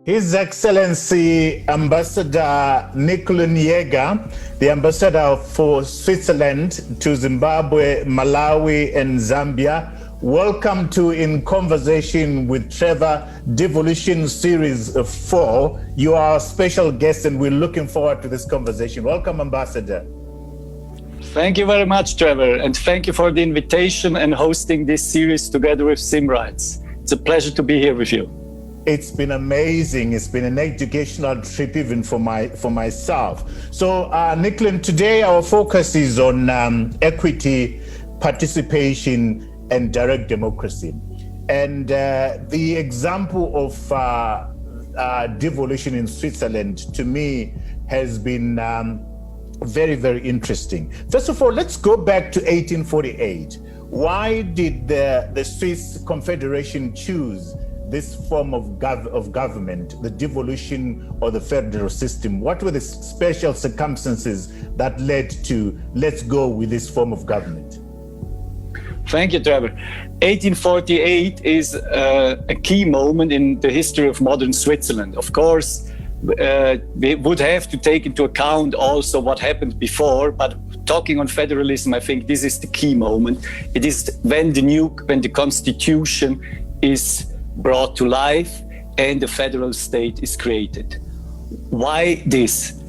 His Excellency Ambassador Niculin Jager, the ambassador for Switzerland to Zimbabwe, Malawi, and Zambia. Welcome to In Conversation with Trevor, Devolution Series 4. You are our special guest, and we're looking forward to this conversation. Welcome, Ambassador. Thank you very much, Trevor, and thank you for the invitation and hosting this series together with SimRights. It's a pleasure to be here with you. It's been amazing. It's been an educational trip even for myself. So, Niculin, today our focus is on equity, participation, and direct democracy. And the example of devolution in Switzerland, to me, has been very, very interesting. First of all, let's go back to 1848. Why did the Swiss Confederation choose this form of government, the devolution or the federal system? What were the special circumstances that led to, let's go with this form of government? Thank you, Trevor. 1848 is a key moment in the history of modern Switzerland. Of course, we would have to take into account also what happened before, but talking on federalism, I think this is the key moment. It is when the constitution is brought to life and the federal state is created. Why this?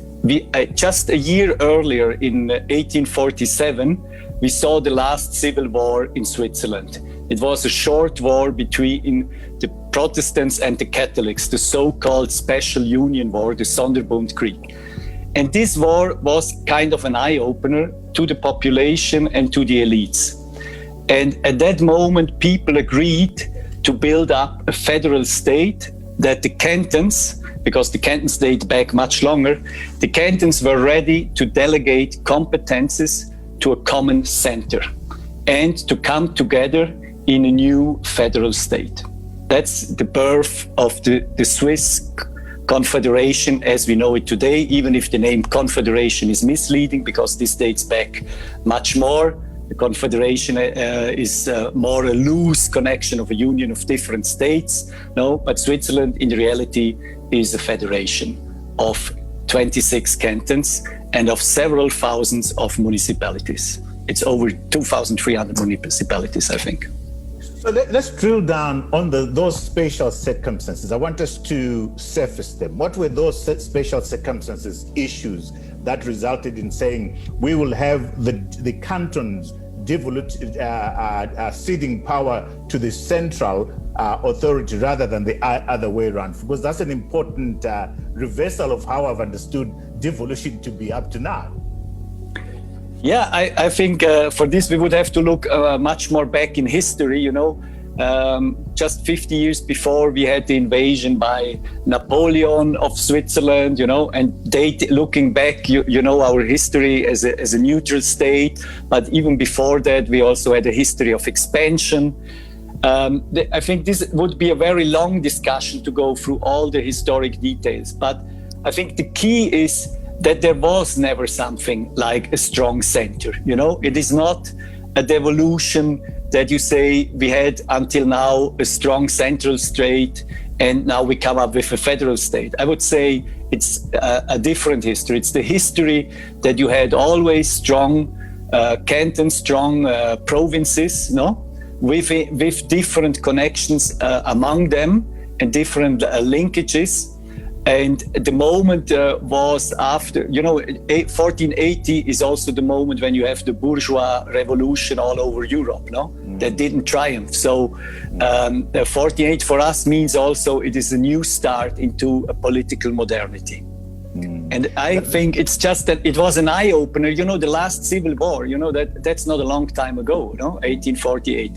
Just a year earlier, in 1847, we saw the last civil war in Switzerland. It was a short war between the Protestants and the Catholics, the so-called Special Union War, the Sonderbundkrieg. And this war was kind of an eye-opener to the population and to the elites. And at that moment, people agreed to build up a federal state that the cantons, because the cantons date back much longer, the cantons were ready to delegate competences to a common center and to come together in a new federal state. That's the birth of the Swiss Confederation as we know it today, even if the name Confederation is misleading because this dates back much more. The Confederation is more a loose connection of a union of different states. No, but Switzerland in reality is a federation of 26 cantons and of several thousands of municipalities. It's over 2,300 municipalities, I think. So let's drill down on those special circumstances. I want us to surface them. What were those special circumstances, issues that resulted in saying we will have the cantons ceding power to the central authority rather than the other way around? Because that's an important reversal of how I've understood devolution to be up to now. Yeah, I think for this we would have to look much more back in history, you know. Just 50 years before we had the invasion by Napoleon of Switzerland, you know, and looking back, you know, our history as a neutral state, but even before that, we also had a history of expansion. I think this would be a very long discussion to go through all the historic details, but I think the key is that there was never something like a strong center, you know. It is not a devolution that you say we had until now a strong central state and now we come up with a federal state. I would say it's a different history. It's the history that you had always strong cantons, strong provinces, no, with different connections among them and different linkages. And the moment was after, you know, 1480 is also the moment when you have the bourgeois revolution all over Europe, no? That didn't triumph. So 1480 for us means also it is a new start into a political modernity. And I think it's just that it was an eye-opener. You know, the last civil war, you know, that's not a long time ago, no? 1848.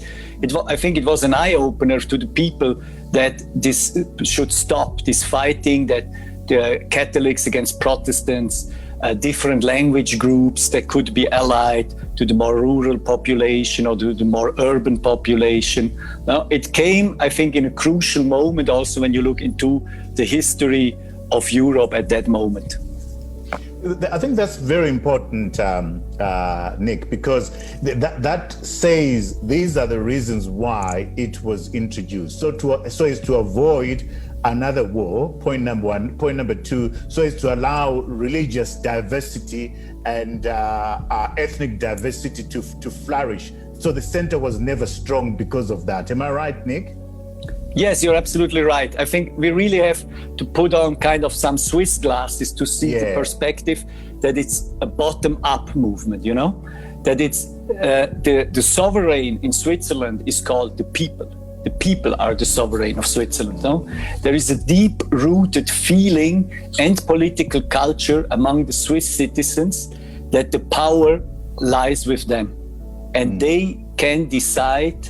I think it was an eye-opener to the people that this should stop, this fighting, that the Catholics against Protestants, different language groups that could be allied to the more rural population or to the more urban population. Now, it came, I think, in a crucial moment also when you look into the history of Europe at that moment. I think that's very important, Nick, because that says these are the reasons why it was introduced. So as to avoid another war, point number one. Point number two, so as to allow religious diversity and ethnic diversity to flourish. So the center was never strong because of that. Am I right, Nick? Yes, you're absolutely right. I think we really have to put on kind of some Swiss glasses to see the perspective that it's a bottom-up movement, you know? That it's the sovereign in Switzerland is called the people. The people are the sovereign of Switzerland, no? There is a deep-rooted feeling and political culture among the Swiss citizens that the power lies with them. And they can decide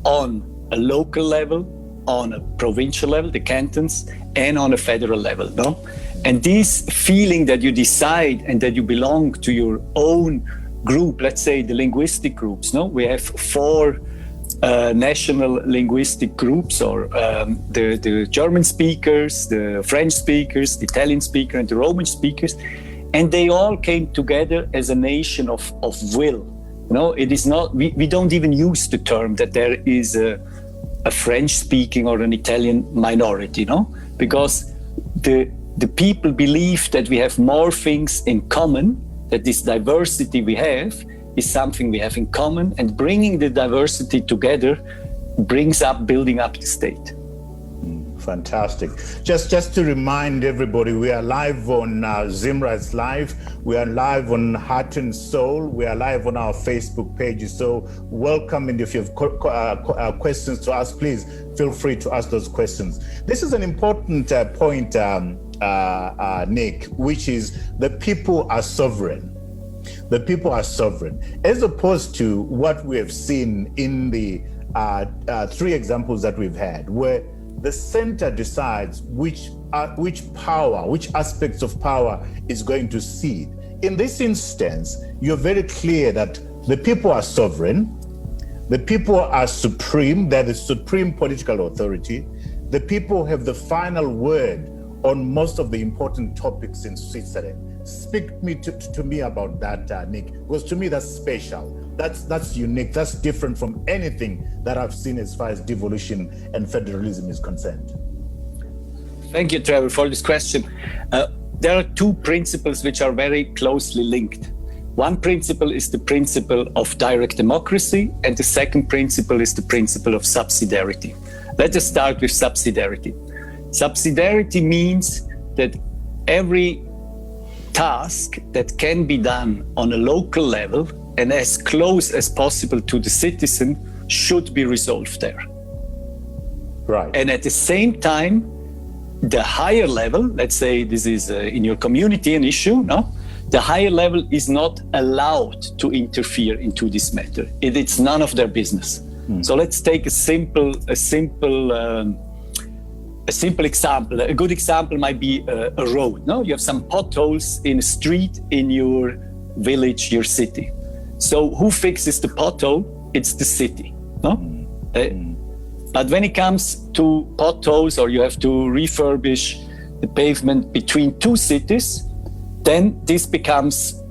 on a local level, on a provincial level, the cantons, and on a federal level, no? And this feeling that you decide and that you belong to your own group, let's say the linguistic groups, no? We have 4 national linguistic groups, or the German speakers, the French speakers, the Italian speaker, and the Roman speakers, and they all came together as a nation of will. No, it is not, we don't even use the term that there is a French-speaking or an Italian minority, no? Because the people believe that we have more things in common, that this diversity we have is something we have in common, and bringing the diversity together brings up, building up the state. Fantastic. Just to remind everybody, we are live on Zimra's Live. We are live on Heart and Soul. We are live on our Facebook pages. So welcome, and if you have questions to ask, please feel free to ask those questions. This is an important point, Nick, which is the people are sovereign. The people are sovereign, as opposed to what we have seen in the 3 examples that we've had, where the center decides which aspects of power is going to cede. In this instance, you're very clear that the people are sovereign, the people are supreme, they're the supreme political authority, the people have the final word on most of the important topics in Switzerland. Speak to me about that, Nick, because to me that's special. That's unique. That's different from anything that I've seen as far as devolution and federalism is concerned. Thank you, Trevor, for this question. There are 2 principles which are very closely linked. One principle is the principle of direct democracy, and the second principle is the principle of subsidiarity. Let us start with subsidiarity. Subsidiarity means that every task that can be done on a local level and as close as possible to the citizen should be resolved there. Right. And at the same time, the higher level, let's say this is in your community an issue, no? The higher level is not allowed to interfere into this matter. It's none of their business. So let's take a simple example. A good example might be a road. No, you have some potholes in a street in your village, your city. So who fixes the pothole? It's the city. No, but when it comes to potholes, or you have to refurbish the pavement between 2 cities, then this becomes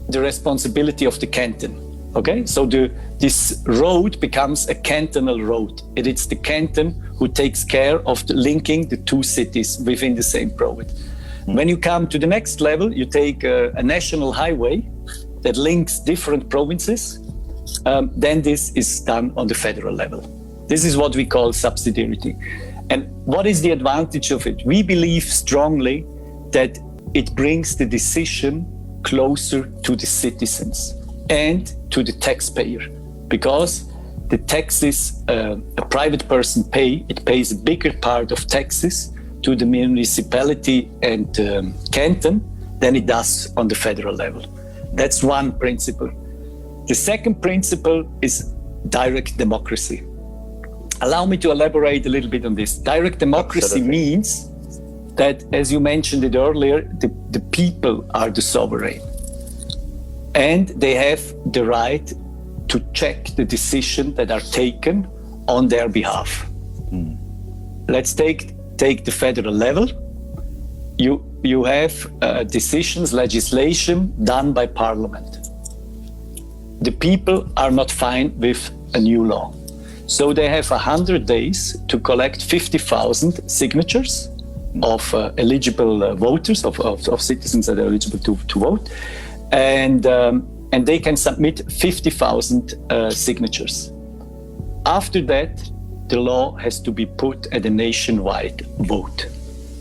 the responsibility of the canton. Okay, so this road becomes a cantonal road. It's the canton who takes care of linking the 2 cities within the same province. When you come to the next level, you take a national highway that links different provinces. Then this is done on the federal level. This is what we call subsidiarity. And what is the advantage of it? We believe strongly that it brings the decision closer to the citizens and to the taxpayer, because the taxes a private person pays a bigger part of taxes to the municipality and canton than it does on the federal level. That's one principle. The second principle is direct democracy. Allow me to elaborate a little bit on this. Direct democracy means that, as you mentioned it earlier, the people are the sovereign. And they have the right to check the decisions that are taken on their behalf. Let's take the federal level. You have decisions, legislation done by parliament. The people are not fine with a new law. So they have 100 days to collect 50,000 signatures of eligible voters, of citizens that are eligible to vote. And they can submit 50,000 signatures. After that, the law has to be put at a nationwide vote,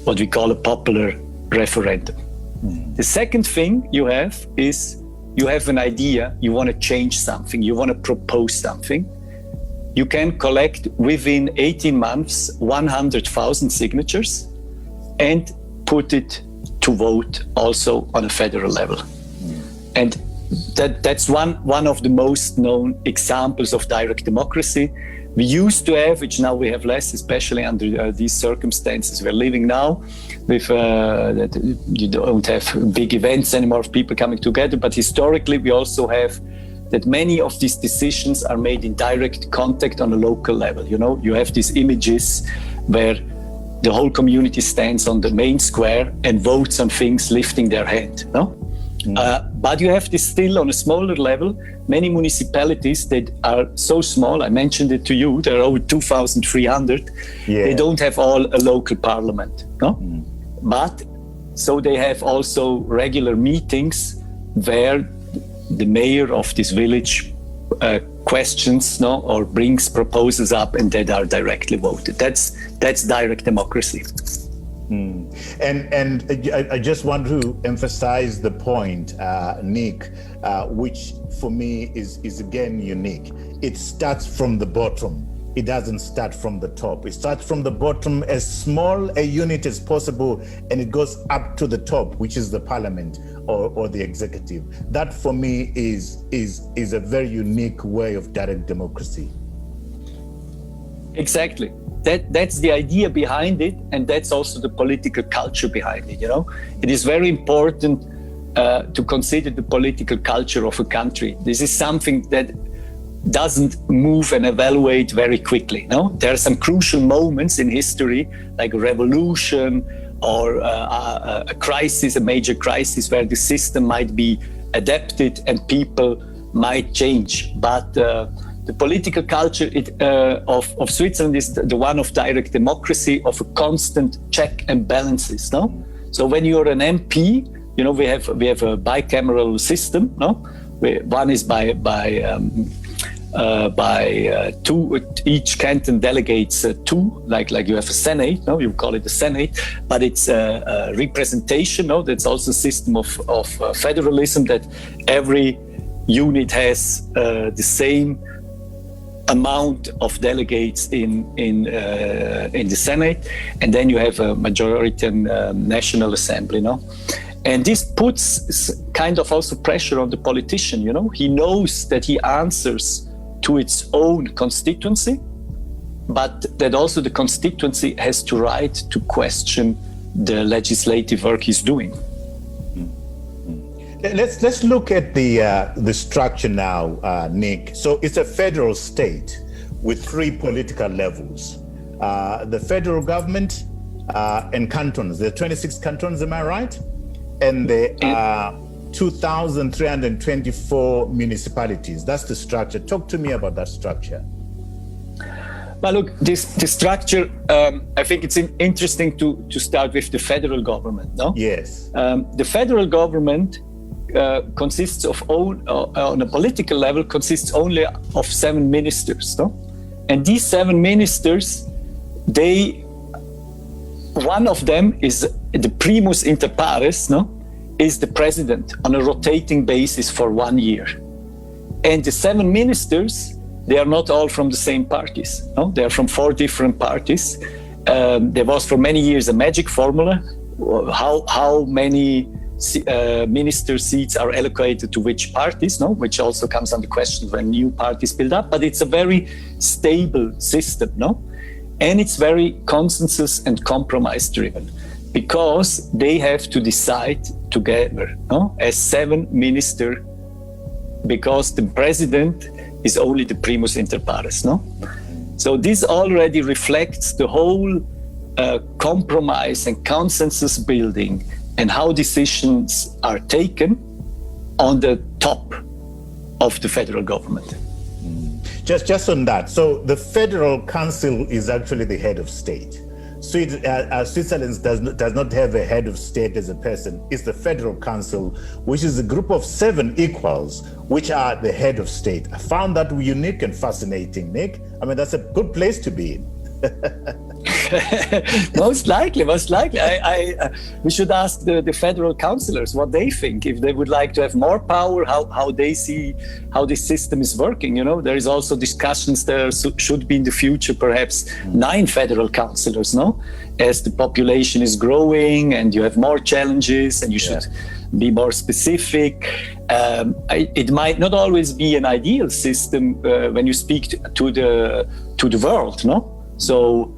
what we call a popular referendum. The second thing you have is you have an idea, you want to change something, you want to propose something. You can collect within 18 months 100,000 signatures and put it to vote also on a federal level. And that's one of the most known examples of direct democracy. We used to have, which now we have less, especially under these circumstances we're living now, with that you don't have big events anymore of people coming together. But historically, we also have that many of these decisions are made in direct contact on a local level. You know, you have these images where the whole community stands on the main square and votes on things lifting their hand. No? But you have this still on a smaller level. Many municipalities that are so small, I mentioned it to you, there are over 2,300. Yeah. They don't have all a local parliament. No? But so they have also regular meetings where the mayor of this village questions or brings proposals up and that are directly voted. That's direct democracy. And I just want to emphasize the point, Nick, which for me is again unique. It starts from the bottom. It doesn't start from the top. It starts from the bottom, as small a unit as possible, and it goes up to the top, which is the parliament or the executive. That for me is a very unique way of direct democracy. Exactly. That's the idea behind it, and that's also the political culture behind it. You know, it is very important to consider the political culture of a country. This is something that doesn't move and evaluate very quickly. No, there are some crucial moments in history, like a revolution or a crisis, a major crisis, where the system might be adapted and people might change. But the political culture of Switzerland is the one of direct democracy, of a constant check and balances. No, so when you're an MP, you know, we have a bicameral system. No, one is by two. Each canton delegates two, like you have a senate. No, you call it a senate, but it's a representation. No, that's also a system of federalism, that every unit has the same amount of delegates in the Senate, and then you have a majority National Assembly. No, and this puts kind of also pressure on the politician. You know, he knows that he answers to its own constituency, but that also the constituency has the right to question the legislative work he's doing. Let's look at the structure now, Nick. So it's a federal state with three political levels: the federal government and cantons. There are 26 cantons, am I right? And there are 2,324 municipalities. That's the structure. Talk to me about that structure. Well, look, this structure, I think it's interesting to start with the federal government, no? Yes. The federal government consists of, on a political level, consists only of 7 ministers, no? And these 7 ministers, one of them is the primus inter pares, no? Is the president on a rotating basis for 1 year. And the 7 ministers, they are not all from the same parties. No? They are from 4 different parties. There was for many years a magic formula, how many minister seats are allocated to which parties, no? Which also comes under question when new parties build up. But it's a very stable system, no? And it's very consensus and compromise driven, because they have to decide together, no? As 7 ministers, because the president is only the primus inter pares, no? So this already reflects the whole compromise and consensus building and how decisions are taken on the top of the federal government. Just on that. So the Federal Council is actually the head of state. Switzerland does not have a head of state as a person. It's the Federal Council, which is a group of 7 equals, which are the head of state. I found that unique and fascinating, Nick. I mean, that's a good place to be in. Most likely. We should ask the federal councillors what they think, if they would like to have more power, how they see how this system is working. There is also discussions there should be in the future perhaps 9 federal councillors, no? As the population is growing and you have more challenges and you should be more specific. It might not always be an ideal system when you speak to the world, no? So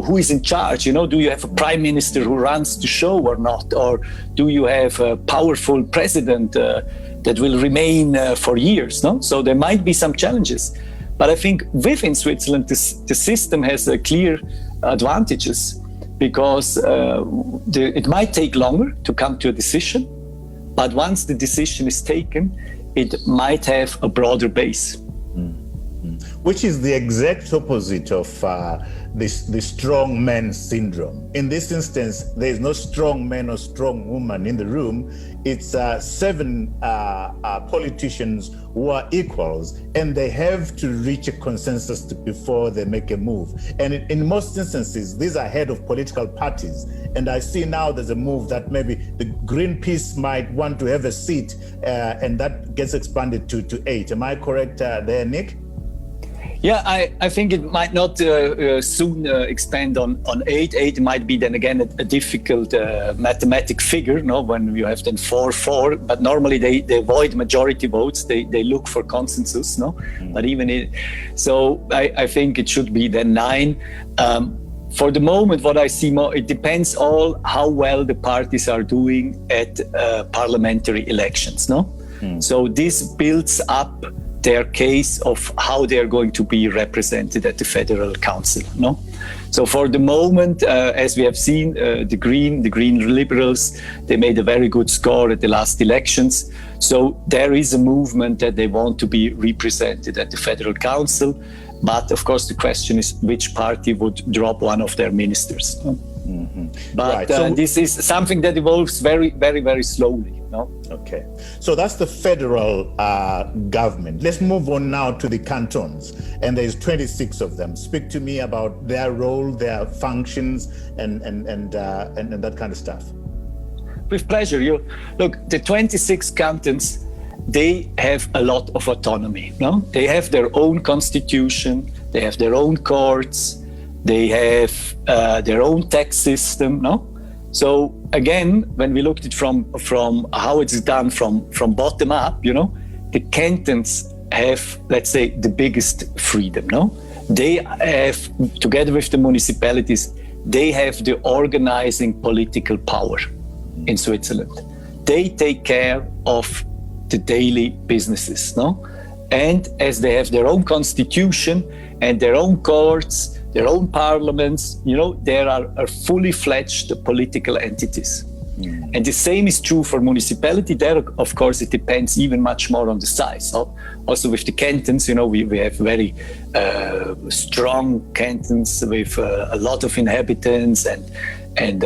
who is in charge? Do you have a prime minister who runs the show or not? Or do you have a powerful president that will remain for years? No? So there might be some challenges. But I think within Switzerland, the system has clear advantages because it might take longer to come to a decision. But once the decision is taken, it might have a broader base. Which is the exact opposite of the strong man syndrome. In this instance, there is no strong man or strong woman in the room. It's 7 politicians who are equals, and they have to reach a consensus before they make a move. And in most instances, these are head of political parties. And I see now there's a move that maybe the Greenpeace might want to have a seat, and that gets expanded to 8. Am I correct there, Nick? Yeah, I think it might not soon expand on 8. 8 might be then again a difficult mathematic figure, no? When you have then 4. But normally they avoid majority votes. They look for consensus, no? But so I think it should be then 9. For the moment, what I see more, it depends all how well the parties are doing at parliamentary elections, no? So this builds up their case of how they're going to be represented at the Federal Council, no? So for the moment, as we have seen, the Green Liberals, they made a very good score at the last elections. So there is a movement that they want to be represented at the Federal Council. But of course, the question is which party would drop one of their ministers. No? But this is something that evolves very, very, very slowly. No? Okay, so that's the federal government. Let's move on now to the cantons, and there's 26 of them. Speak to me about their role, their functions, and that kind of stuff. With pleasure. Look, the 26 cantons, they have a lot of autonomy. No, they have their own constitution, they have their own courts, they have their own tax system. No. So again, when we looked at from how it's done from bottom up, the cantons have, let's say, the biggest freedom. No, they have, together with the municipalities, they have the organizing political power in Switzerland. They take care of the daily businesses. No, and as they have their own constitution and their own courts, their own parliaments, there are fully fledged political entities. And the same is true for municipality. There, of course, it depends even much more on the size. Also with the cantons, we have very strong cantons with a lot of inhabitants and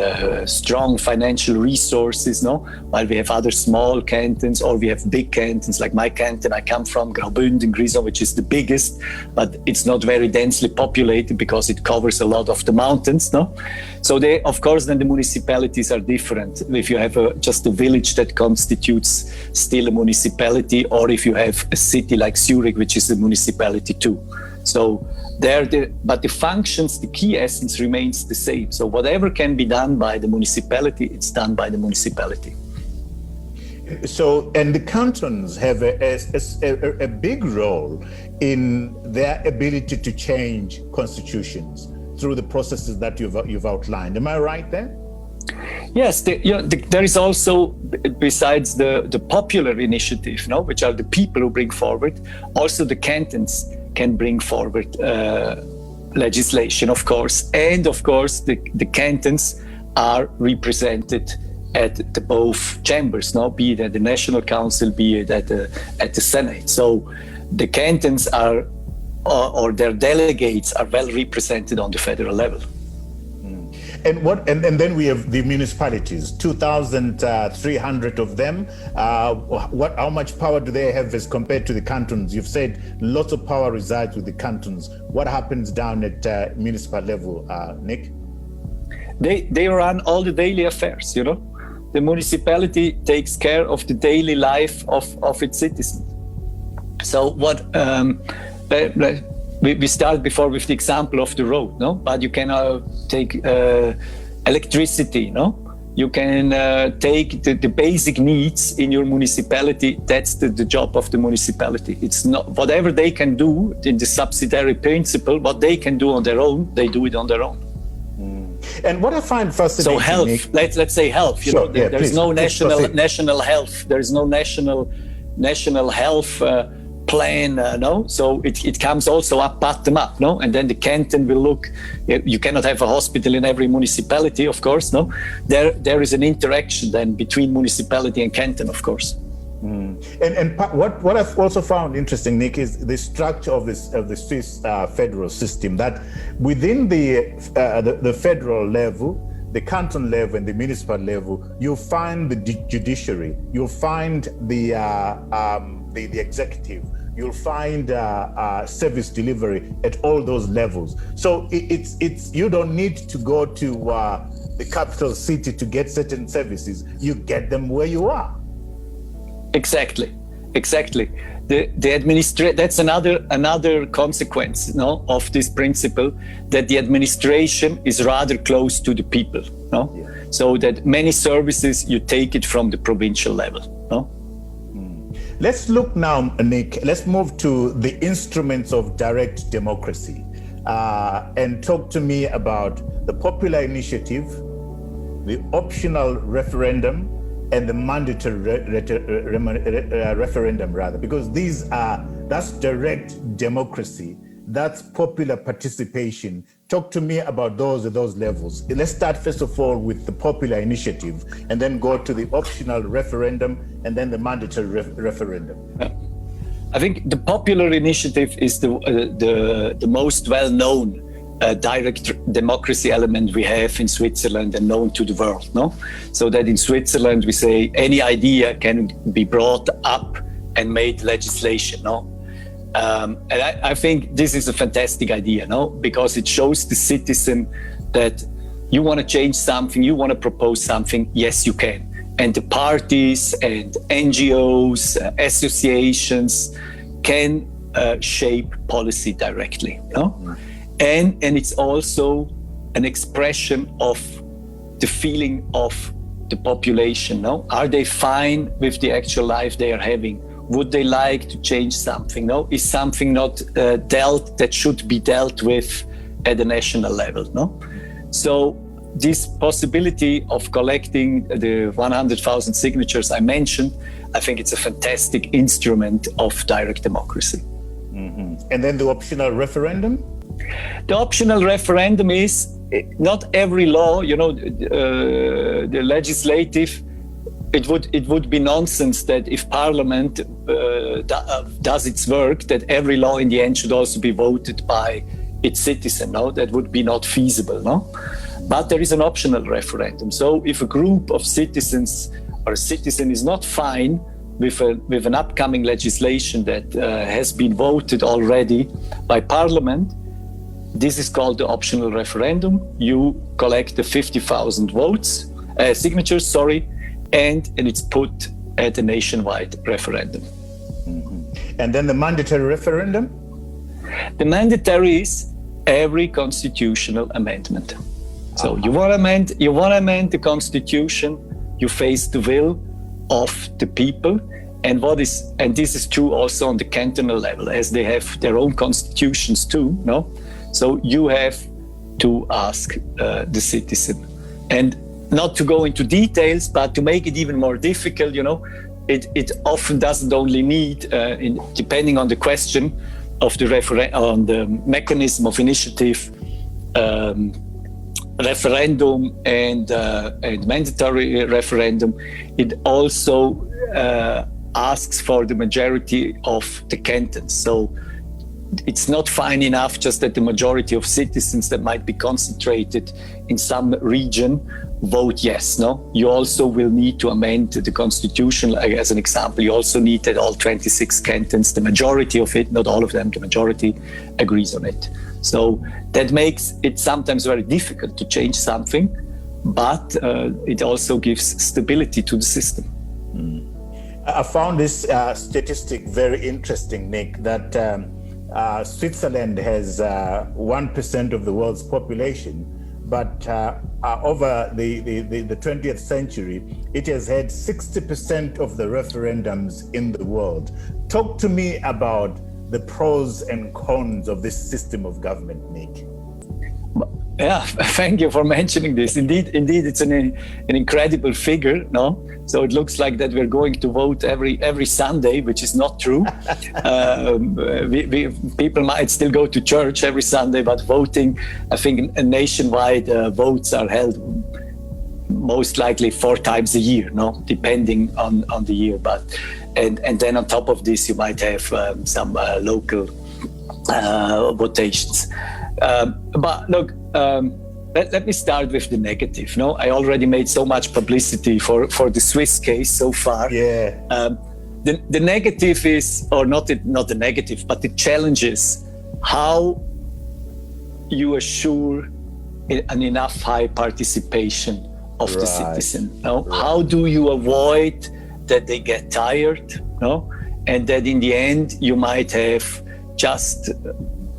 strong financial resources, no? While we have other small cantons, or we have big cantons, like my canton I come from, Graubünden, Grison, which is the biggest, but it's not very densely populated because it covers a lot of the mountains, no? So they, of course, then the municipalities are different. If you have just a village that constitutes still a municipality, or if you have a city like Zurich, which is a municipality too. So but the functions, the key essence remains the same. So whatever can be done by the municipality, it's done by the municipality. So, and the cantons have a big role in their ability to change constitutions through the processes that you've outlined. Am I right there? Yes, there is also, besides the popular initiative, which are the people who bring forward, also the cantons can bring forward legislation, of course. And of course, the cantons are represented at the both chambers, be it at the National Council, be it at the Senate. So the cantons are or their delegates are well represented on the federal level. And then we have the municipalities, 2,300 of them. How much power do they have as compared to the cantons? You've said lots of power resides with the cantons. What happens down at municipal level, Nick? They run all the daily affairs, you know. The municipality takes care of the daily life of its citizens. So what we started before with the example of the road, no? But you can take electricity, no? You can take the basic needs in your municipality. That's the job of the municipality. It's not whatever they can do in the subsidiary principle. What they can do on their own, they do it on their own. And what I find fascinating, so health, Nick, let's say health. You sure, know, yeah, there's please, no please national health. There is no national health plan. No, so it comes also up bottom up. No, and then the canton will look. You cannot have a hospital in every municipality, of course. No, there is an interaction then between municipality and canton, of course. And what I've also found interesting, Nick, is the structure of the Swiss federal system. That within the federal level, the canton level, and the municipal level, you'll find the judiciary, you'll find the executive, you'll find service delivery at all those levels. So it's you don't need to go to the capital city to get certain services. You get them where you are. Exactly. That's another consequence, no, of this principle, that the administration is rather close to the people, no? Yeah. So that many services you take it from the provincial level, no? Let's look now, Nick. Let's move to the instruments of direct democracy, and talk to me about the popular initiative, the optional referendum, and the mandatory referendum, rather, because that's direct democracy, that's popular participation. Talk to me about those at those levels. Let's start first of all with the popular initiative, and then go to the optional referendum, and then the mandatory referendum. I think the popular initiative is the most well-known direct democracy element we have in Switzerland and known to the world, no? So that in Switzerland we say any idea can be brought up and made legislation, no? And I think this is a fantastic idea, no? Because it shows the citizen that you want to change something, you want to propose something, yes, you can. And the parties and NGOs, associations can shape policy directly, no? And it's also an expression of the feeling of the population, no? Are they fine with the actual life they are having? Would they like to change something, no? Is something not dealt that should be dealt with at the national level, no? So this possibility of collecting the 100,000 signatures I mentioned, I think it's a fantastic instrument of direct democracy. Mm-hmm. And then the optional referendum? The optional referendum is not every law, you know, the legislative, it would be nonsense that if Parliament does its work, that every law in the end should also be voted by its citizen, no? That would be not feasible, no? But there is an optional referendum. So if a group of citizens or a citizen is not fine with an upcoming legislation that has been voted already by Parliament, this is called the optional referendum. You collect the 50,000 signatures, and it's put at a nationwide referendum. Mm-hmm. And then the mandatory referendum? The mandatory is every constitutional amendment. So you want to amend the constitution, you face the will of the people. And this is true also on the cantonal level, as they have their own constitutions too, no? So you have to ask the citizen. And not to go into details, but to make it even more difficult, you know, it often doesn't only need, depending on the question of on the mechanism of initiative, referendum and mandatory referendum, it also asks for the majority of the cantons. So it's not fine enough just that the majority of citizens that might be concentrated in some region vote yes. No, you also will need to amend the constitution. Like, as an example, you also need that all 26 cantons, the majority of it, not all of them, the majority agrees on it. So that makes it sometimes very difficult to change something, but it also gives stability to the system. I found this statistic very interesting, Nick, that Switzerland has 1% of the world's population, but over the 20th century, it has had 60% of the referendums in the world. Talk to me about the pros and cons of this system of government, Nick. Yeah, thank you for mentioning this. Indeed, it's an incredible figure, no? So it looks like that we're going to vote every Sunday, which is not true. People might still go to church every Sunday, but voting, I think, nationwide votes are held most likely 4 times a year, no, depending on the year. But and then on top of this, you might have some local votations. But look, let me start with the negative. No, I already made so much publicity for the Swiss case so far. Yeah. The negative is, or not the negative, but the challenge is how you assure an enough high participation of the citizen. No? Right. How do you avoid that they get tired? No, and that in the end you might have just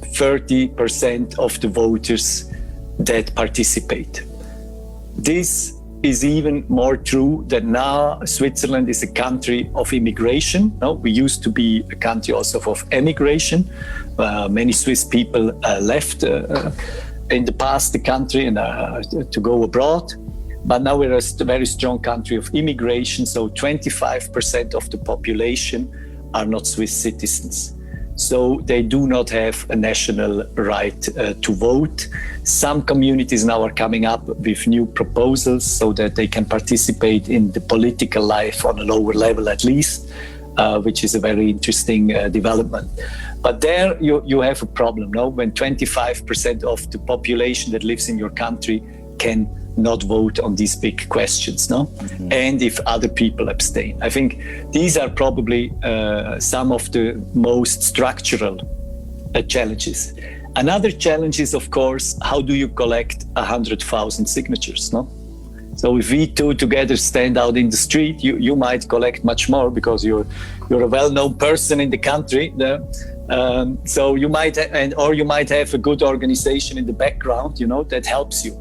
30% of the voters that participate. This is even more true that now Switzerland is a country of immigration. No, we used to be a country also of emigration. Many Swiss people left in the past the country and to go abroad. But now we're a very strong country of immigration. So 25% of the population are not Swiss citizens. So they do not have a national right to vote. Some communities now are coming up with new proposals so that they can participate in the political life on a lower level at least, which is a very interesting development. But there you have a problem, no? When 25% of the population that lives in your country can not vote on these big questions, no? Mm-hmm. And if other people abstain. I think these are probably some of the most structural challenges. Another challenge is, of course, how do you collect 100,000 signatures, no? So if we two together stand out in the street, you might collect much more because you're a well-known person in the country. So you might, or you might have a good organization in the background, you know, that helps you.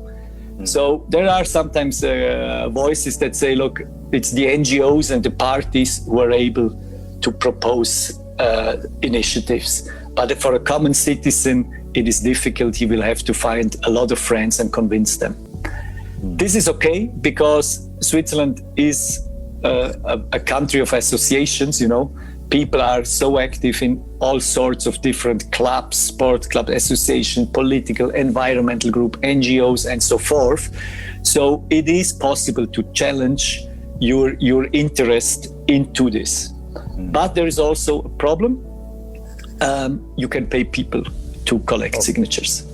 So there are sometimes voices that say, look, it's the NGOs and the parties who are able to propose initiatives. But for a common citizen, it is difficult. He will have to find a lot of friends and convince them. This is okay because Switzerland is a country of associations, you know. People are so active in all sorts of different clubs, sport club association, political, environmental group, NGOs, and so forth. So it is possible to challenge your interest into this. But there is also a problem. You can pay people to collect signatures.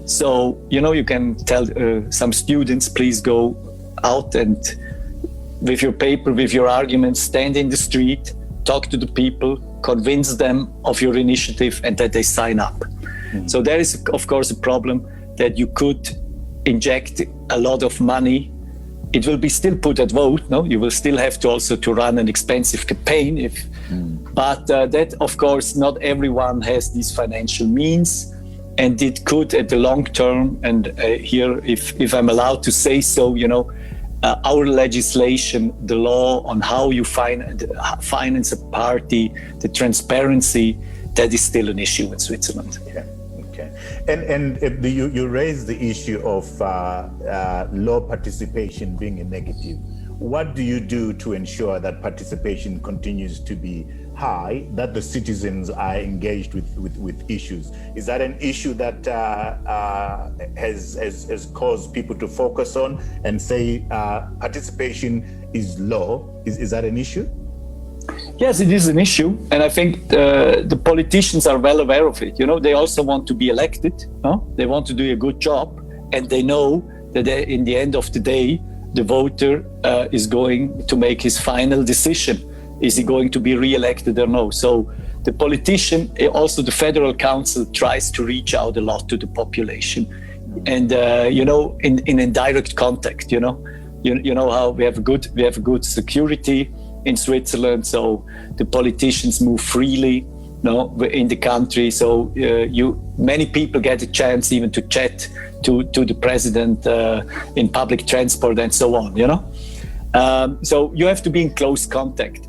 So, you know, you can tell some students, please go out and with your paper, with your arguments, stand in the street, talk to the people, convince them of your initiative and that they sign up. So there is, of course, a problem that you could inject a lot of money. It will be still put at vote, no? You will still have to also to run an expensive campaign. But that, of course, not everyone has these financial means. And it could, at the long term, and here, if I'm allowed to say so, you know, our legislation, the law on how you finance a party, the transparency, that is still an issue in Switzerland. Yeah. Okay. And you raised the issue of low participation being a negative. What do you do to ensure that participation continues to be high, that the citizens are engaged with issues? Is that an issue that has caused people to focus on and say participation is low? Is that an issue? Yes, it is an issue, and I think the politicians are well aware of it. They also want to be elected. No? They want to do a good job, and they know that in the end of the day, the voter is going to make his final decision. Is he going to be re-elected or no? So the politician, also the Federal Council, tries to reach out a lot to the population, and in indirect contact. You know how we have a good security in Switzerland, so the politicians move freely, in the country. So many people get a chance even to chat to the president in public transport and so on. So you have to be in close contact.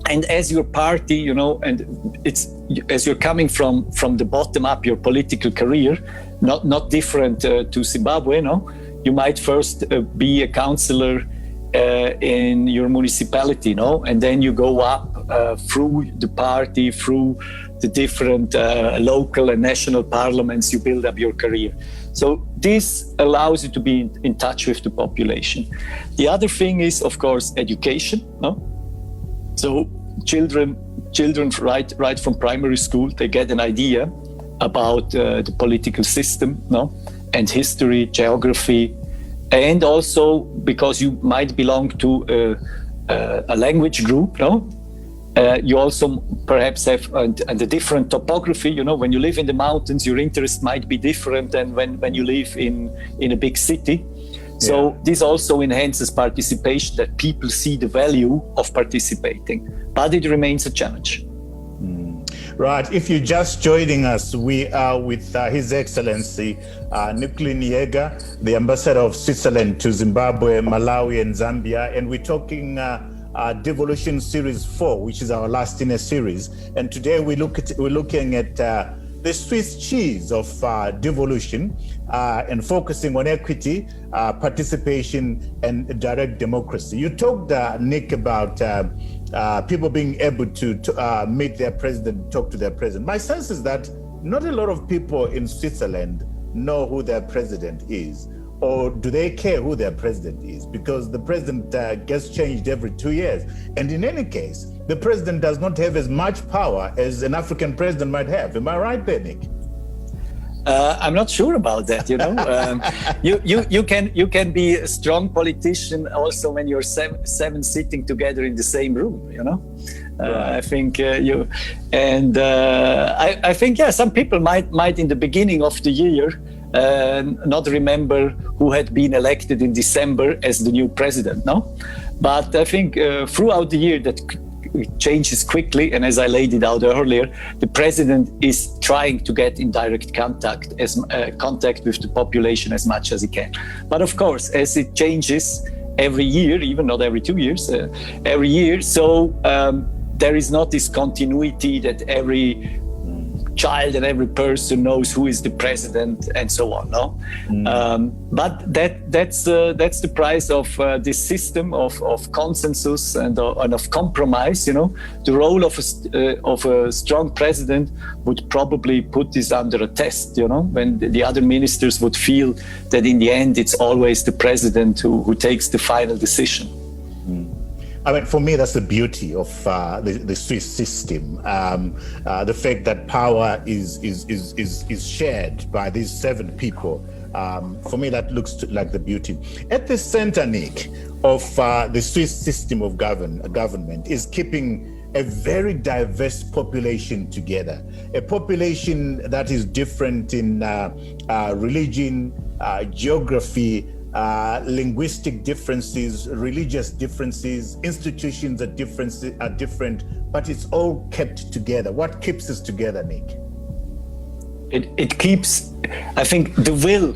And as your party, and it's as you're coming from the bottom up, your political career, not different to Zimbabwe. You might first be a councillor in your municipality, and then you go up through the party, through the different local and national parliaments. You build up your career. So this allows you to be in touch with the population. The other thing is, of course, education. So children right from primary school, they get an idea about the political system, and history, geography, and also because you might belong to a language group, you also perhaps have a different topography. When you live in the mountains, your interest might be different than when you live in a big city. So this also enhances participation, that people see the value of participating, but it remains a challenge. Right. If you're just joining us, we are with His Excellency Niculin Jager, the Ambassador of Switzerland to Zimbabwe, Malawi, and Zambia, and we're talking Devolution Series 4, which is our last in a series. And today we're looking at the Swiss cheese of devolution and focusing on equity, participation, and direct democracy. You talked, Nick, about people being able to meet their president, talk to their president. My sense is that not a lot of people in Switzerland know who their president is, or do they care who their president is? Because the president gets changed every 2 years. And in any case, the president does not have as much power as an African president might have. Am I right there, Nick? I'm not sure about that. You can be a strong politician also when you're seven sitting together in the same room. Right. I think I think some people might in the beginning of the year not remember who had been elected in December as the new president. But I think throughout the year that changes quickly, and as I laid it out earlier, the president is trying to get in direct contact with the population as much as he can. But of course, as it changes every year, even not every 2 years, every year, so there is not this continuity that every child and every person knows who is the president and so on. But that's the price of this system of consensus and of compromise. The role of a strong president would probably put this under a test. When the other ministers would feel that in the end it's always the president who takes the final decision. I mean, for me, that's the beauty of the Swiss system. The fact that power is shared by these 7 people. For me, that looks like the beauty. At the center, Nick, of the Swiss system of government is keeping a very diverse population together. A population that is different in religion, geography, linguistic differences, religious differences, institutions are different, but it's all kept together. What keeps us together, Nick? It keeps, I think, the will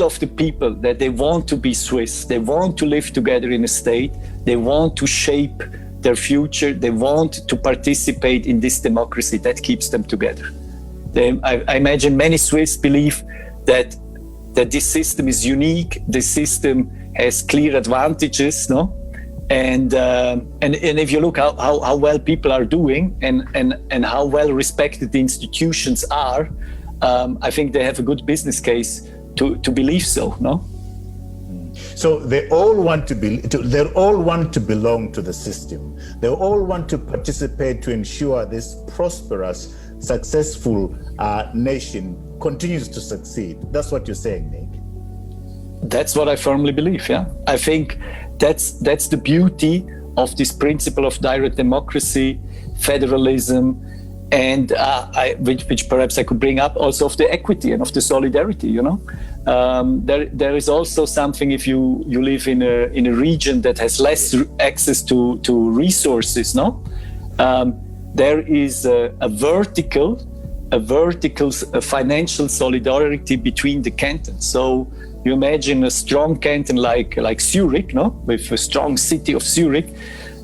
of the people, that they want to be Swiss, they want to live together in a state, they want to shape their future, they want to participate in this democracy. That keeps them together. I imagine many Swiss believe that this system is unique, this system has clear advantages, and if you look how well people are doing and how well respected the institutions are, I think they have a good business case to believe so. So they all want they all want to belong to the system. They all want to participate to ensure this prosperous, successful nation continues to succeed. That's what you're saying, Nick. That's what I firmly believe. Yeah, I think that's the beauty of this principle of direct democracy, federalism, and which perhaps I could bring up also of the equity and of the solidarity. You know, there is also something if you live in a region that has less access to resources. No, there is a vertical financial solidarity between the cantons. So you imagine a strong canton like Zurich, no, with a strong city of Zurich.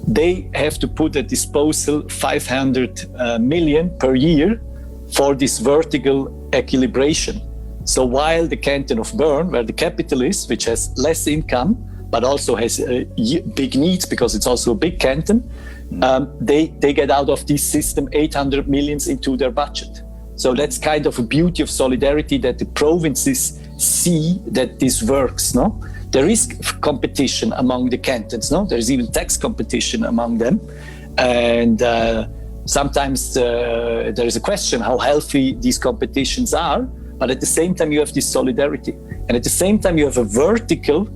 They have to put at disposal 500 million per year for this vertical equilibration. So while the canton of Bern, where the capital is, which has less income, but also has big needs because it's also a big canton, they get out of this system 800 millions into their budget. So that's kind of a beauty of solidarity, that the provinces see that this works, no? There is competition among the cantons, no? There is even tax competition among them. And sometimes there is a question how healthy these competitions are, but at the same time you have this solidarity. And at the same time you have a vertical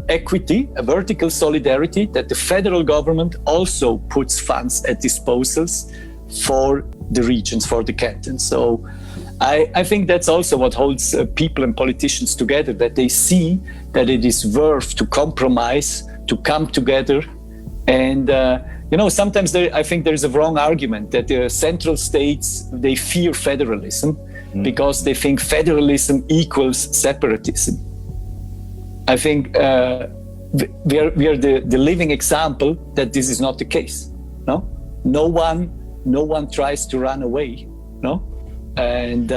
equity, a vertical solidarity, that the federal government also puts funds at disposals for the regions, for the cantons. So I think that's also what holds people and politicians together, that they see that it is worth to compromise, to come together. And sometimes I think there is a wrong argument that the central states, they fear federalism because they think federalism equals separatism. I think we are the living example that this is not the case. No one tries to run away. No. And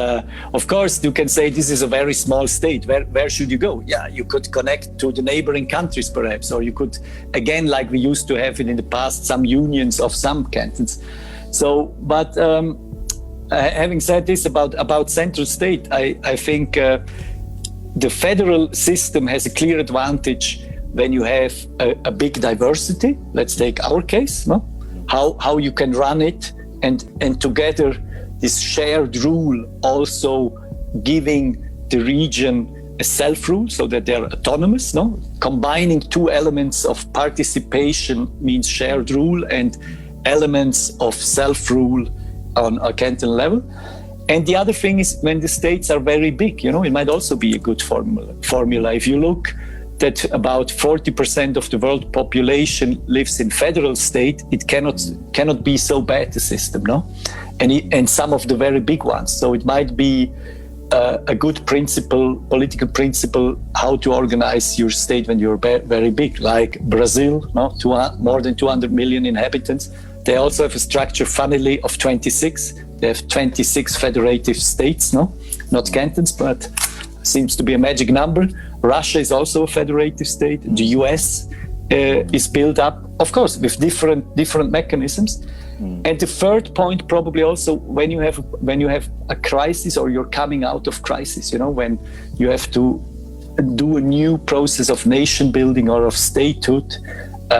of course, you can say this is a very small state. Where should you go? Yeah, you could connect to the neighboring countries, perhaps, or you could, again, like we used to have it in the past, some unions of some cantons. So, but having said this about central state, I think the federal system has a clear advantage when you have a big diversity. Let's take our case, no? How you can run it, and together, this shared rule also giving the region a self-rule so that they're autonomous, no? Combining two elements of participation means shared rule and elements of self-rule on a canton level. And the other thing is when the states are very big, it might also be a good formula. If you look that about 40% of the world population lives in federal state, it cannot be so bad, the system, no? And some of the very big ones. So it might be a good political principle, how to organize your state when you're very big, like Brazil, no? More than 200 million inhabitants. They also have a structure, funnily, of 26. They have 26 federative states, no? Not cantons, but seems to be a magic number. Russia is also a federative state. The US is built up, of course, with different mechanisms. And the third point, probably also, when you have a crisis or you're coming out of crisis, when you have to do a new process of nation building or of statehood,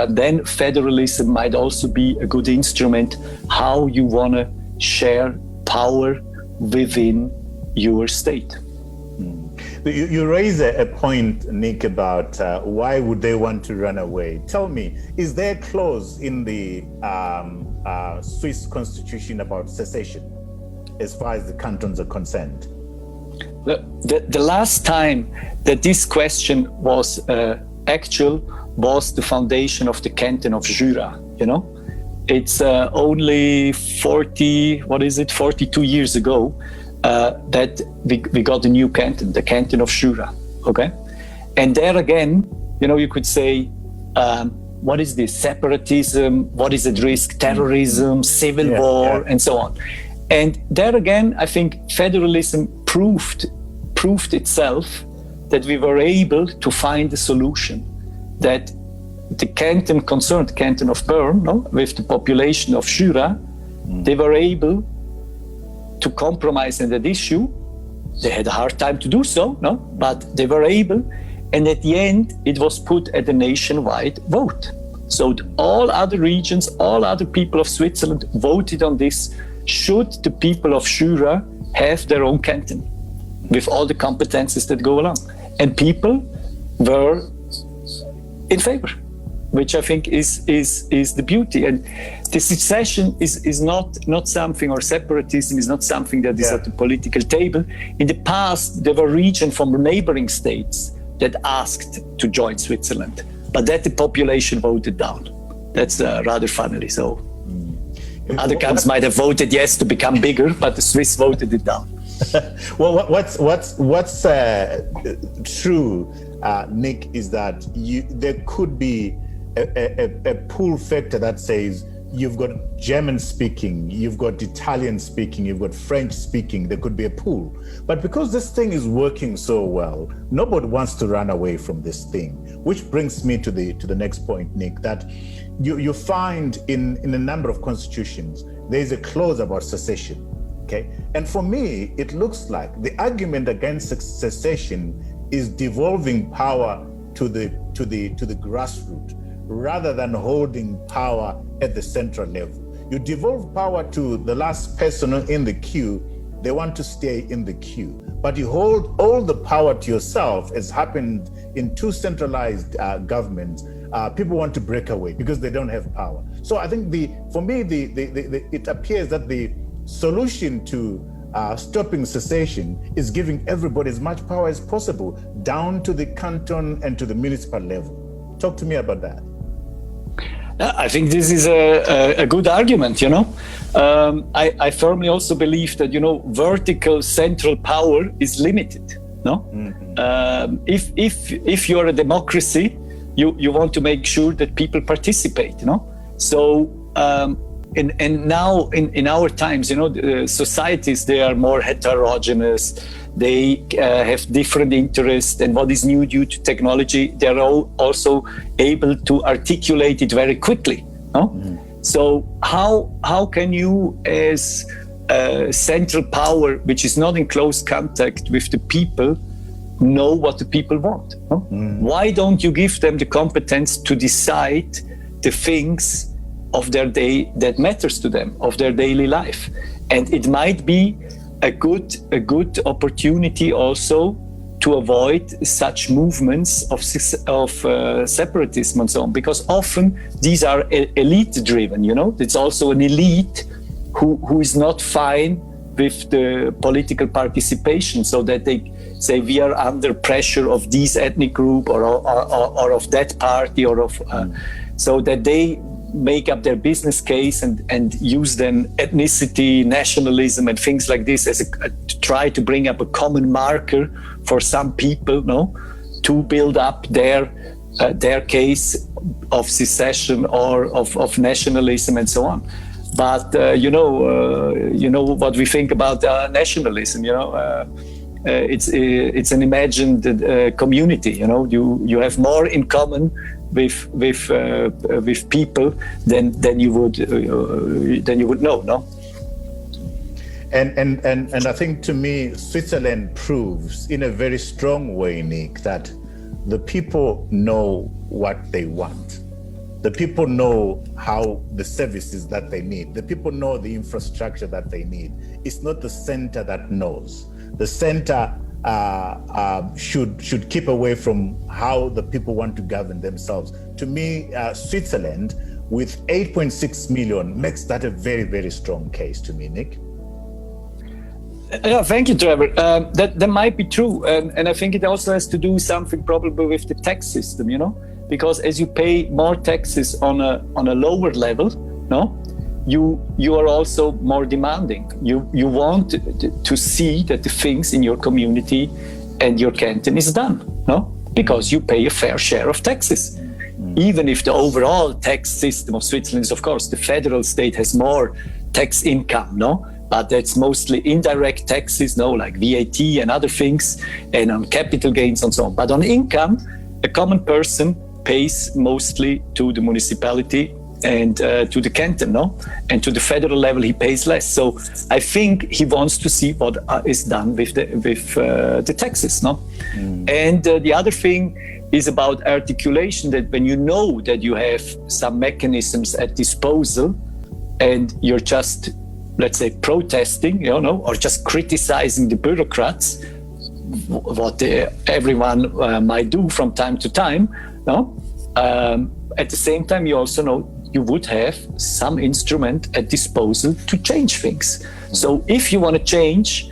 then federalism might also be a good instrument how you want to share power within your state. You raise a point, Nick, about why would they want to run away. Tell me, is there a clause in the Swiss constitution about secession as far as the cantons are concerned? The last time that this question was actual was the foundation of the canton of Jura, It's only 42 years ago that we got a new canton, the canton of Jura, okay? And there again, you could say, what is this? Separatism, what is at risk? Terrorism, civil war, and so on. And there again, I think federalism proved itself that we were able to find a solution, that the canton concerned, the canton of Bern, with the population of Jura, they were able to compromise on that issue They had a hard time to do so, no? But they were able. And at the end, it was put at a nationwide vote. So all other regions, all other people of Switzerland voted on this. Should the people of Jura have their own canton with all the competences that go along? And people were in favor, which I think is the beauty. And the secession is not something, or separatism is not something that is at the political table. In the past, there were regions from neighboring states that asked to join Switzerland, but that the population voted down. That's rather funnily. So other countries might have voted yes to become bigger, but the Swiss voted it down. Well, what's true, Nick, is that there could be a pull factor that says you've got German speaking, you've got Italian speaking, you've got French speaking. There could be a pull, but because this thing is working so well, nobody wants to run away from this thing. Which brings me to the next point, Nick, that you find in a number of constitutions there is a clause about secession. Okay, and for me, it looks like the argument against secession is devolving power to the grassroots rather than holding power at the central level. You devolve power to the last person in the queue. They want to stay in the queue, but you hold all the power to yourself, as happened in two centralized governments. People want to break away because they don't have power. So I think it appears that the solution to stopping secession is giving everybody as much power as possible down to the canton and to the municipal level. Talk to me about that. I think this is a good argument, you know. I firmly also believe that, you know, vertical central power is limited, no? Mm-hmm. If you're a democracy, you want to make sure that people participate, you know? So, and now in our times, you know, the societies, they are more heterogeneous. They have different interests, and what is new due to technology, they're also able to articulate it very quickly. No? Mm. So how can you, as central power, which is not in close contact with the people, know what the people want? No? Mm. Why don't you give them the competence to decide the things of their day that matters to them, of their daily life? And it might be a good opportunity also to avoid such movements of separatism and so on, because often these are elite driven, you know. It's also an elite who is not fine with the political participation, so that they say we are under pressure of this ethnic group or of that party or of so that they make up their business case and use then ethnicity, nationalism, and things like this as to try to bring up a common marker for some people, no, to build up their case of secession or of nationalism and so on. But you know what we think about nationalism. You know, it's an imagined community. You know, you have more in common with people than you would know, no? And I think, to me, Switzerland proves in a very strong way, Nick, that the people know what they want. The people know how the services that they need. The people know the infrastructure that they need. It's not the center that knows. The center should keep away from how the people want to govern themselves. To me, Switzerland with 8.6 million makes that a very, very strong case to me, Nick. Yeah, thank you, Trevor. That might be true, and I think it also has to do something probably with the tax system, you know, because as you pay more taxes on a lower level, no, you are also more demanding. You want to see that the things in your community and your canton is done, no, because you pay a fair share of taxes. Even if the overall tax system of Switzerland is, of course, the federal state has more tax income, no? But that's mostly indirect taxes, no, like VAT and other things, and on capital gains and so on. But on income, a common person pays mostly to the municipality and to the canton, no? And to the federal level, he pays less. So I think he wants to see what is done with the taxes, no? And the other thing is about articulation, that when you know that you have some mechanisms at disposal and you're just, let's say, protesting, or just criticizing the bureaucrats, what everyone might do from time to time, no? At the same time, you also know you would have some instrument at disposal to change things. So if you want to change,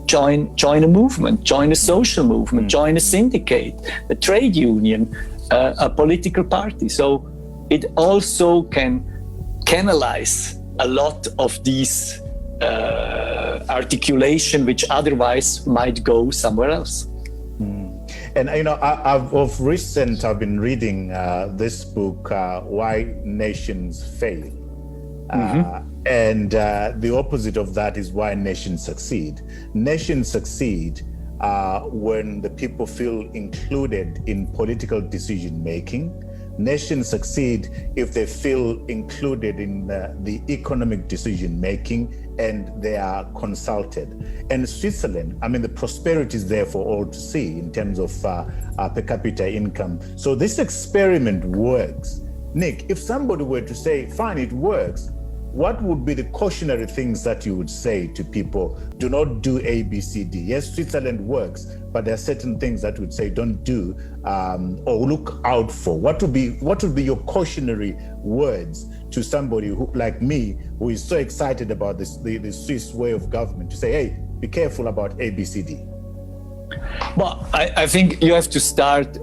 join a movement, join a social movement, join a syndicate, a trade union, a political party. So it also can canalize a lot of these articulation which otherwise might go somewhere else. And I've been reading this book, Why Nations Fail. And the opposite of that is why nations succeed. Nations succeed when the people feel included in political decision making. Nations succeed if they feel included in the economic decision making and they are consulted. And Switzerland, the prosperity is there for all to see in terms of per capita income. So this experiment works. Nick, if somebody were to say, fine, it works, what would be the cautionary things that you would say to people? Do not do A, B, C, D. Yes, Switzerland works, but there are certain things that would say don't do or look out for. What would be your cautionary words to somebody who, like me, who is so excited about this, the Swiss way of government, to say, hey, be careful about A, B, C, D? Well, I think you have to start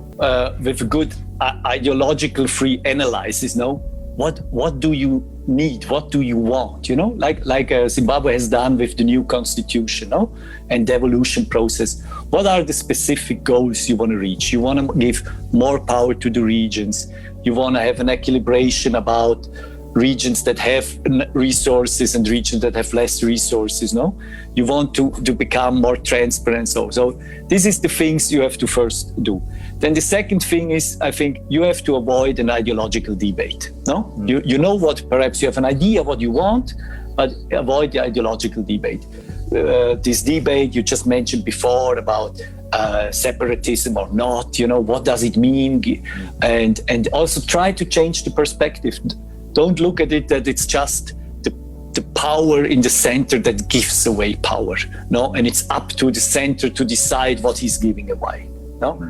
with a good ideological free analysis, no? What do you need? What do you want? Like Zimbabwe has done with the new constitution, no? And the evolution process. What are the specific goals you want to reach? You want to give more power to the regions. You want to have an equilibration about regions that have resources and regions that have less resources, no? You want to become more transparent. So this is the things you have to first do. Then the second thing is, I think you have to avoid an ideological debate, no? You know what, perhaps you have an idea what you want, but avoid the ideological debate. This debate you just mentioned before about separatism or not, what does it mean? And also try to change the perspective. Don't look at it that it's just the power in the center that gives away power, no? And it's up to the center to decide what he's giving away, no?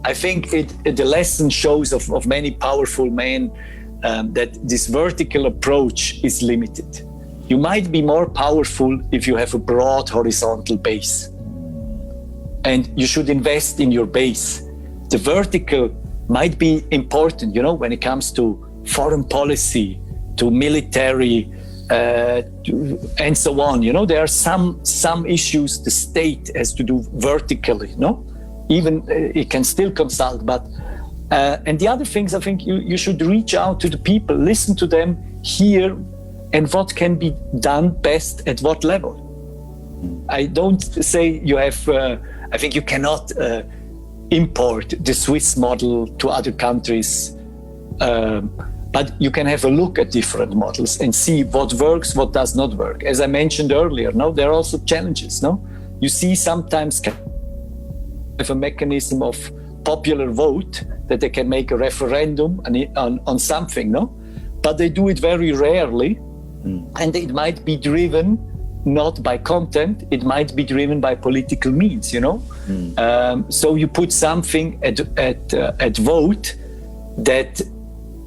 I think the lesson shows of many powerful men that this vertical approach is limited. You might be more powerful if you have a broad horizontal base. And you should invest in your base. The vertical might be important, when it comes to foreign policy, to military, and so on. There are some issues the state has to do vertically, no? Even it can still consult, but and the other things, I think you should reach out to the people, listen to them, hear, and what can be done best at what level. I don't say you have, I think you cannot import the Swiss model to other countries, but you can have a look at different models and see what works, what does not work. As I mentioned earlier, no, there are also challenges, no? You see sometimes have a mechanism of popular vote that they can make a referendum on something, no? But they do it very rarely, and it might be driven not by content, it might be driven by political means, So you put something at vote that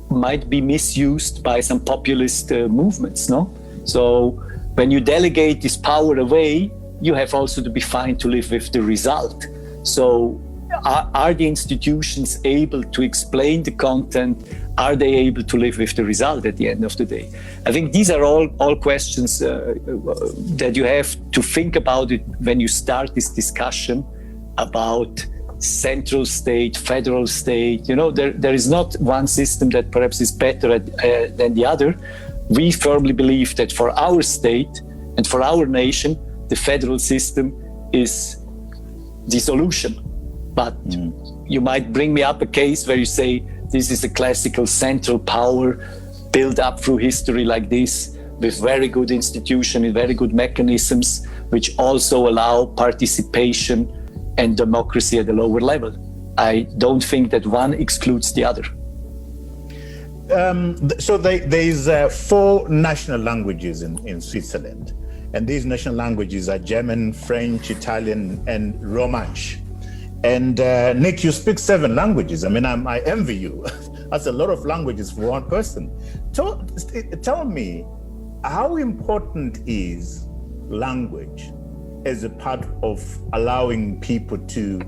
might be misused by some populist movements, no? So when you delegate this power away, you have also to be fine to live with the result. So are the institutions able to explain the content? Are they able to live with the result at the end of the day? I think these are all questions that you have to think about it when you start this discussion about central state, federal state. There is not one system that perhaps is better than the other. We firmly believe that for our state and for our nation, the federal system is the solution. But you might bring me up a case where you say this is a classical central power built up through history like this, with very good institutions, with very good mechanisms, which also allow participation and democracy at a lower level. I don't think that one excludes the other. So there is 4 national languages in Switzerland, and these national languages are German, French, Italian, and Romansh. And Nick, you speak 7 languages. I mean, I envy you. That's a lot of languages for one person. Tell me, how important is language as a part of allowing people to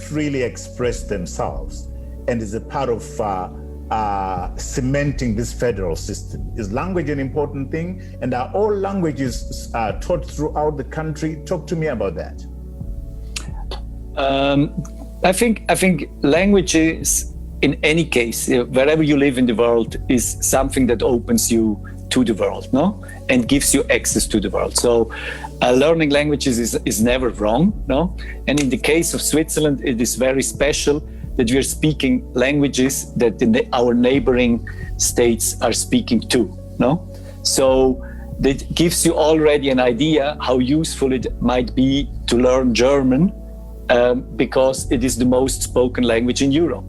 freely express themselves, and as a part of cementing this federal system? Is language an important thing? And are all languages taught throughout the country? Talk to me about that. I think languages, in any case, wherever you live in the world, is something that opens you to the world, no, and gives you access to the world. So learning languages is never wrong, no. And in the case of Switzerland, it is very special that we are speaking languages that our neighboring states are speaking too, no. So that gives you already an idea how useful it might be to learn German, because it is the most spoken language in Europe.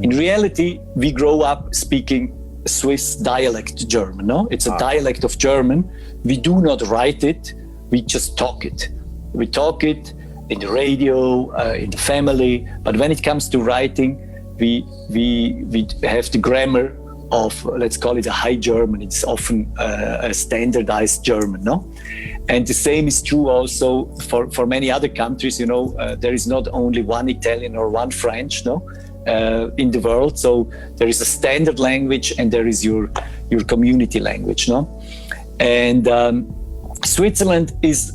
In reality, we grow up speaking Swiss dialect German, no? It's a dialect of German. We do not write it, we just talk it. We talk it in the radio, in the family, but when it comes to writing, we have the grammar of, let's call it a high German. It's often a standardized German, no? And the same is true also for many other countries, you know. There is not only one Italian or one French, no? In the world. So there is a standard language and there is your community language, no? And Switzerland is,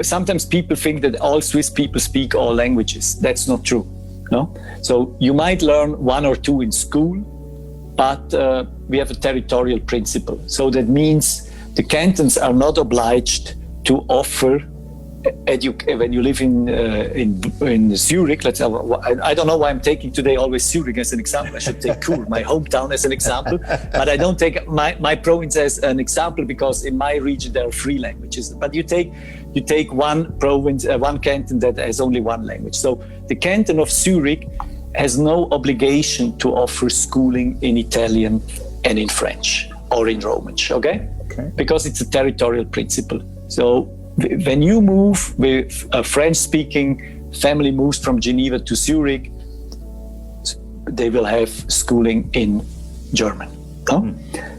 sometimes people think that all Swiss people speak all languages. That's not true, no? So you might learn 1 or 2 in school, but we have a territorial principle. So that means the cantons are not obliged to offer when you live in Zurich. I don't know why I'm taking today always Zurich as an example. I should take Chur, my hometown, as an example. But I don't take my province as an example, because in my region there are 3 languages. But you take one province, one canton that has only 1 language. So the canton of Zurich has no obligation to offer schooling in Italian and in French or in Romansh, okay? Because it's a territorial principle. So when you move with a French-speaking family, moves from Geneva to Zurich, they will have schooling in German. No?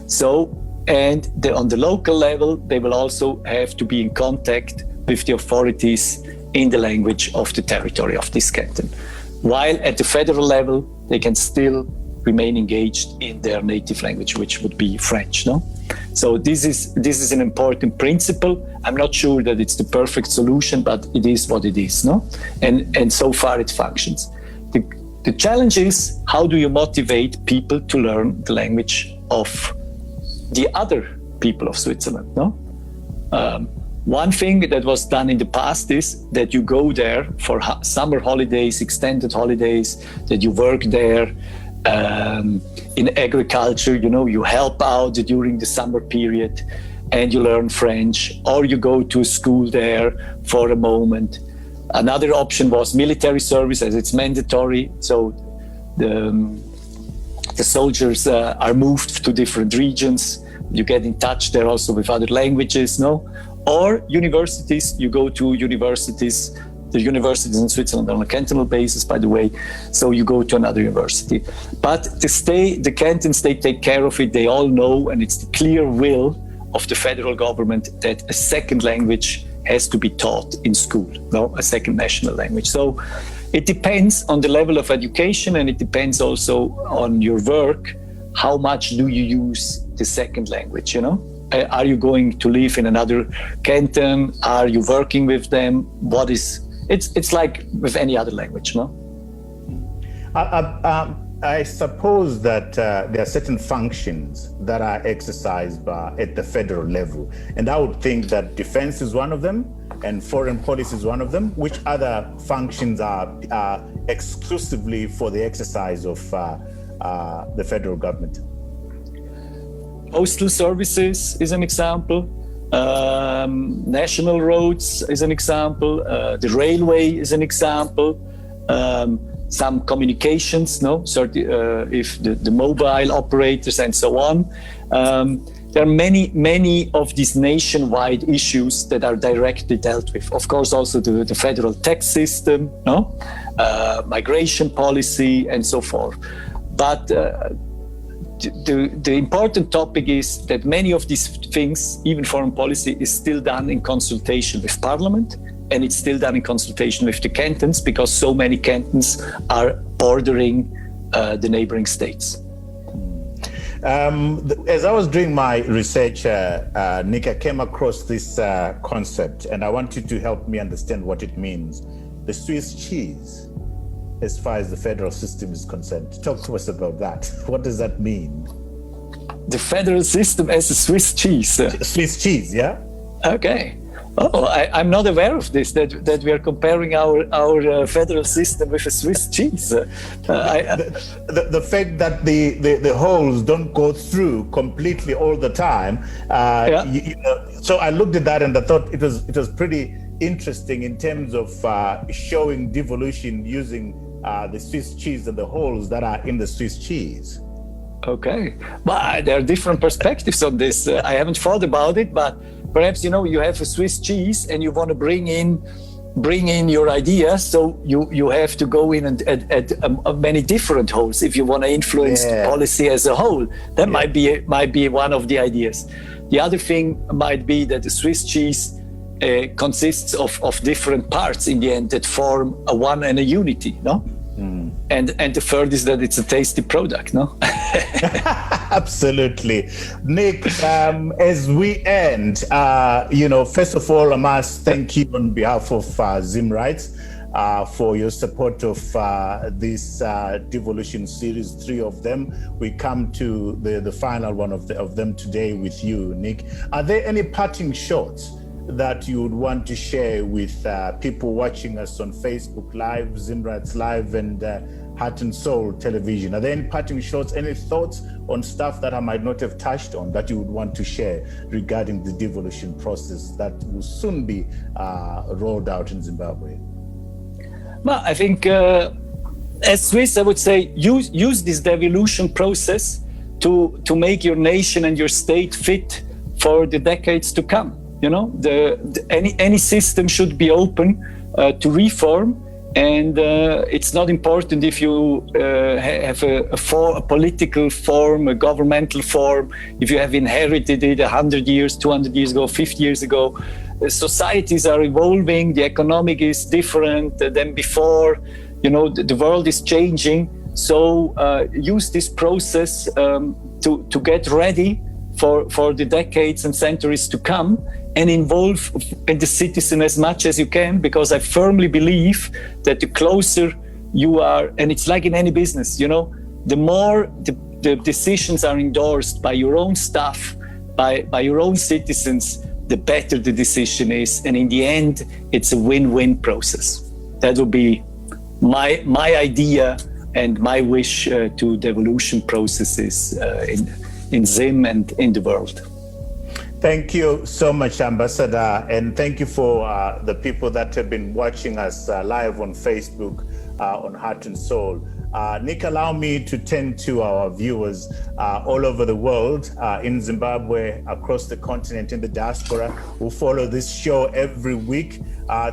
So, and on the local level, they will also have to be in contact with the authorities in the language of the territory of this canton. While at the federal level, they can still remain engaged in their native language, which would be French, no? So this is an important principle. I'm not sure that it's the perfect solution, but it is what it is, no? And so far it functions. The challenge is, how do you motivate people to learn the language of the other people of Switzerland, no? One thing that was done in the past is that you go there for summer holidays, extended holidays, that you work there. In agriculture, you know, you help out during the summer period and you learn French, or you go to a school there for a moment. Another option was military service, as it's mandatory. So the soldiers are moved to different regions. You get in touch there also with other languages, no? Or universities, you go to universities. The universities in Switzerland are on a cantonal basis, by the way, so you go to another university. But the cantons, they take care of it, they all know, and it's the clear will of the federal government that a second language has to be taught in school, no, a second national language. So it depends on the level of education, and it depends also on your work, how much do you use the second language, you know? Are you going to live in another canton? Are you working with them? It's like with any other language, no? I suppose that there are certain functions that are exercised at the federal level, and I would think that defense is one of them, and foreign policy is one of them. Which other functions are exclusively for the exercise of the federal government? Postal services is an example. National roads is an example. The railway is an example. Some communications, if the mobile operators and so on. There are many of these nationwide issues that are directly dealt with. Of course, also the federal tax system, migration policy, and so forth. But the important topic is that many of these things, even foreign policy, is still done in consultation with Parliament, and it's still done in consultation with the cantons, because so many cantons are bordering the neighboring states. As I was doing my research, Nick, I came across this concept, and I want you to help me understand what it means. The Swiss cheese, as far as the federal system is concerned. Talk to us about that. What does that mean? The federal system as a Swiss cheese? Swiss cheese, yeah? Okay. Oh, I'm not aware of this, that we are comparing our federal system with a Swiss cheese. The fact that the holes don't go through completely all the time. So I looked at that and I thought it was pretty interesting in terms of showing devolution using the Swiss cheese and the holes that are in the Swiss cheese. Okay. Well, there are different perspectives on this. I haven't thought about it, but perhaps, you have a Swiss cheese and you want to bring in your ideas, so you have to go in and at many different holes if you want to influence the policy as a whole. That might be one of the ideas. The other thing might be that the Swiss cheese consists of different parts in the end that form a one and a unity, no? And the third is that it's a tasty product, no? Absolutely. Nick, as we end, first of all, I must thank you on behalf of Zim Rights for your support of this devolution series, 3 of them. We come to the final one of them today with you, Nick. Are there any parting shots that you would want to share with people watching us on Facebook Live, Zimrat's Live, and Heart and Soul Television? Are there any parting shots, any thoughts on stuff that I might not have touched on that you would want to share regarding the devolution process that will soon be rolled out in Zimbabwe? Well, I think as Swiss, I would say use this devolution process to make your nation and your state fit for the decades to come. Any system should be open to reform, and it's not important if you have a political form, a governmental form, if you have inherited it 100 years, 200 years ago, 50 years ago. Societies are evolving, the economic is different than before, the world is changing. So use this process to get ready for the decades and centuries to come, and involve the citizen as much as you can, because I firmly believe that the closer you are, and it's like in any business, the more the decisions are endorsed by your own staff, by your own citizens, the better the decision is. And in the end, it's a win-win process. That would be my idea and my wish to devolution processes in Zim and in the world. Thank you so much, Ambassador, and thank you for the people that have been watching us live on Facebook, on Heart and Soul. Nick, allow me to tend to our viewers all over the world, in Zimbabwe, across the continent, in the diaspora, who follow this show every week.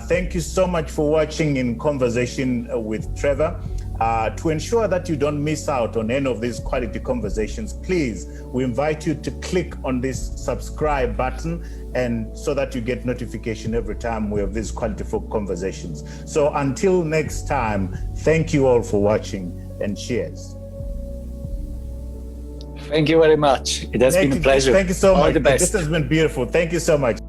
Thank you so much for watching In Conversation with Trevor. To ensure that you don't miss out on any of these quality conversations, please, we invite you to click on this subscribe button, and so that you get notification every time we have these quality conversations. So until next time, thank you all for watching, and cheers. Thank you very much. It has been a pleasure. Thank you so much. All the best. This has been beautiful. Thank you so much.